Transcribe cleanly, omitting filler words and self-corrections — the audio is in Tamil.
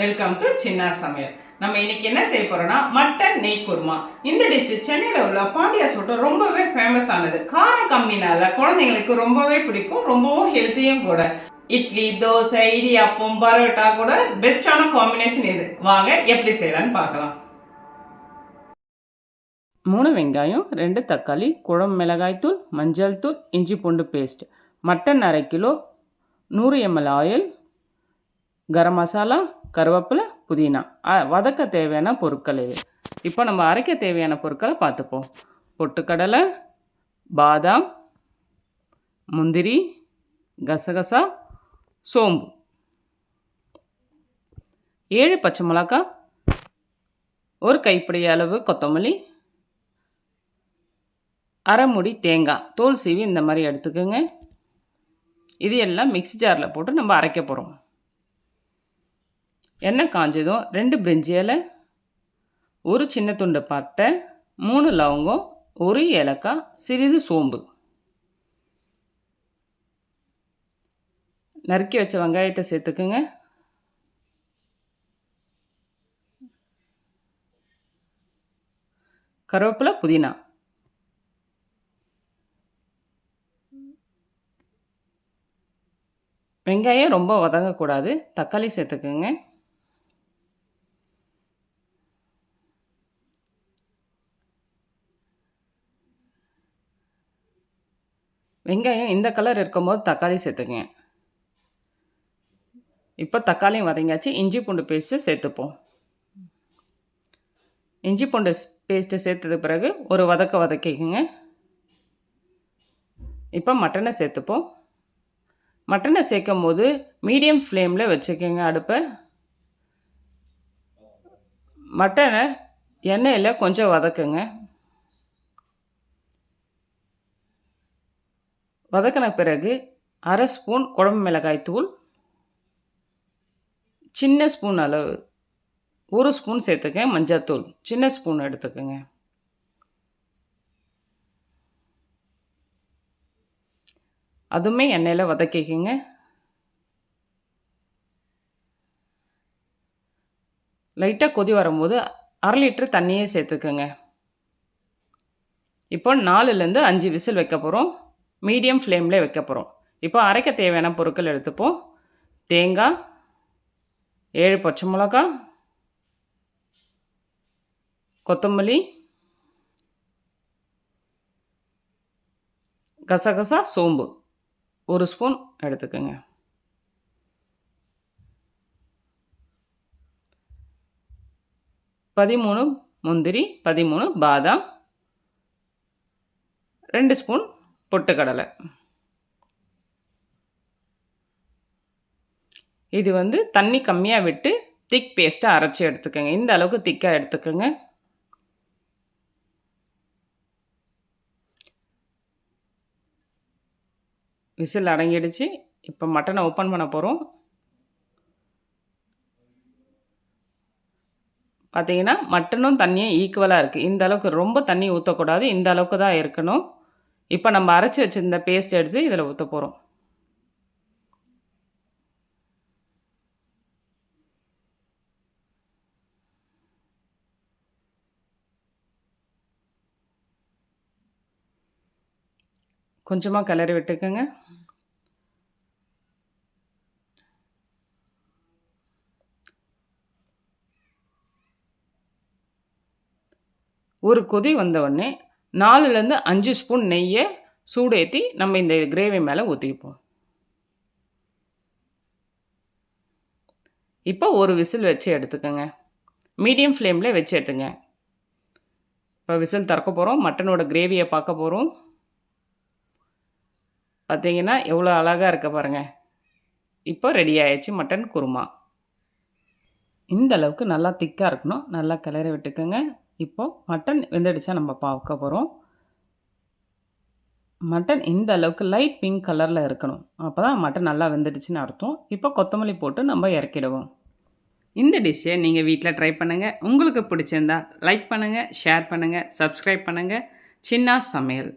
வெல்கம் டு சின்னா சமையல். நம்ம இன்னைக்கு என்ன செய்ய போறோம்னா மட்டன் நெய் குருமா. இந்த டிஷ் சென்னையில் உள்ள பாண்டியாஸ் ஹோட்டல் ரொம்பவே ஃபேமஸ் ஆனது. காரம் கம்மினால குழந்தைங்களுக்கு ரொம்பவே பிடிக்கும், ரொம்பவும் ஹெல்த்தியும் கூட. இட்லி, தோசை, இடியாப்பம், பரோட்டா கூட பெஸ்டான காம்பினேஷன் இது. வாங்க எப்படி செய்யலான்னு பார்க்கலாம். 3 வெங்காயம், 2 தக்காளி, குழம்பு மிளகாய் தூள், மஞ்சள் தூள், இஞ்சி பூண்டு paste, mutton 1/2 kilo, 100 ml oil, garam masala, கருவேப்பிலை, புதினா. வதக்க தேவையான பொருட்கள் இது. இப்போ நம்ம அரைக்க தேவையான பொருட்களை பார்த்துப்போம். பொட்டுக்கடலை, பாதாம், முந்திரி, கசகசா, சோம்பு, 7 பச்சை மிளகாய், ஒரு கைப்பிடி அளவு கொத்தமல்லி, அரை மூடி தேங்காய் தோல் சீவி இந்த மாதிரி எடுத்துக்கோங்க. இது எல்லாம் மிக்ஸி ஜாரில் போட்டு நம்ம அரைக்க போகிறோம். எண்ணெய் காஞ்சதும் 2 பிரிஞ்சி இலை, ஒரு சின்ன துண்டு பட்டை, 3 லவங்கம், 1 ஏலக்காய், சிறிது சோம்பு, நறுக்கி வச்ச வெங்காயத்தை சேர்த்துக்குங்க. கருவேப்பிலை, புதினா. வெங்காயம் ரொம்ப வதங்கக்கூடாது. தக்காளி சேர்த்துக்குங்க. வெங்காயம் இந்த கலர் இருக்கும்போது தக்காளி சேர்த்துக்குங்க. இப்போ தக்காளியும் வதங்கியாச்சு. இஞ்சி பூண்டு பேஸ்ட்டு சேர்த்துப்போம். இஞ்சி பூண்டு பேஸ்ட்டு சேர்த்ததுக்கு பிறகு ஒரு வதக்கிக்குங்க. இப்போ மட்டனை சேர்த்துப்போம். மட்டனை சேர்க்கும் போது மீடியம் ஃப்ளேமில் வச்சுக்கோங்க அடுப்பை. மட்டனை எண்ணெயில் கொஞ்சம் வதக்குங்க. வதக்கின பிறகு 1/2 ஸ்பூன் குழம்பு மிளகாய் தூள், சின்ன ஸ்பூன் அளவு 1 ஸ்பூன் சேர்த்துக்கங்க. மஞ்சள் சின்ன ஸ்பூன் எடுத்துக்கோங்க. அதுவுமே எண்ணெயில் வதக்கிக்கோங்க. லைட்டாக கொதி வரும்போது 1/2 லிட்டர் தண்ணியே சேர்த்துக்கோங்க. இப்போ 4லேருந்து 5 விசில் வைக்க போகிறோம். மீடியம் ஃப்ளேமில் வைக்க போகிறோம். இப்போ அரைக்க தேவையான பொருட்கள் எடுத்துப்போம். தேங்காய், 7 பச்சை மிளகாய், கொத்தமல்லி, கசகசா, சோம்பு 1 ஸ்பூன் எடுத்துக்கோங்க. முந்திரி, 13 பாதாம், 2 ஸ்பூன் பொட்டுக்கடலை. இது தண்ணி கம்மியாக விட்டு திக் பேஸ்ட்டாக அரைச்சி எடுத்துக்கோங்க. இந்த அளவுக்கு திக்காக எடுத்துக்கோங்க. விசில் அடங்கிடுச்சு. இப்போ மட்டனை ஓப்பன் பண்ண போகிறோம். பார்த்தீங்கன்னா மட்டனும் தண்ணியும் ஈக்குவலாக இருக்குது. இந்த அளவுக்கு ரொம்ப தண்ணி ஊற்றக்கூடாது. இந்த அளவுக்கு தான் இருக்கணும். இப்போ நம்ம அரைச்சி வச்சுருந்த பேஸ்ட் எடுத்து இதில் ஊற்ற போகிறோம். கொஞ்சமாக கிளறி விட்டுக்கோங்க. ஒரு கொதி வந்தவுடனே 4லேருந்து 5 ஸ்பூன் நெய்யை சூடு ஏற்றி நம்ம இந்த கிரேவி மேலே ஊற்றிப்போம். இப்போ ஒரு விசில் வச்சு எடுத்துக்கோங்க. மீடியம் ஃப்ளேமில் வச்சு எடுத்துங்க. இப்போ விசில் திறக்க போகிறோம். மட்டனோட கிரேவியை பார்க்க போகிறோம். பார்த்தீங்கன்னா எவ்வளோ அழகாக இருக்க பாருங்கள். இப்போ ரெடி ஆயிடுச்சு மட்டன் குருமா. இந்த அளவுக்கு நல்லா திக்காக இருக்கணும். நல்லா கிளறி விட்டுக்கோங்க. இப்போது மட்டன் வெந்துடுச்சா நம்ம பார்க்க போகிறோம். மட்டன் இந்த அளவுக்கு லைட் பிங்க் கலரில் இருக்கணும். அப்போ தான் மட்டன் நல்லா வெந்துடுச்சுன்னு அர்த்தம். இப்போ கொத்தமல்லி போட்டு நம்ம இறக்கிடுவோம். இந்த டிஷ்ஷை நீங்கள் வீட்டில் ட்ரை பண்ணுங்கள். உங்களுக்கு பிடிச்சிருந்தா லைக் பண்ணுங்கள், ஷேர் பண்ணுங்கள், சப்ஸ்கிரைப் பண்ணுங்கள். சின்னா சமையல்.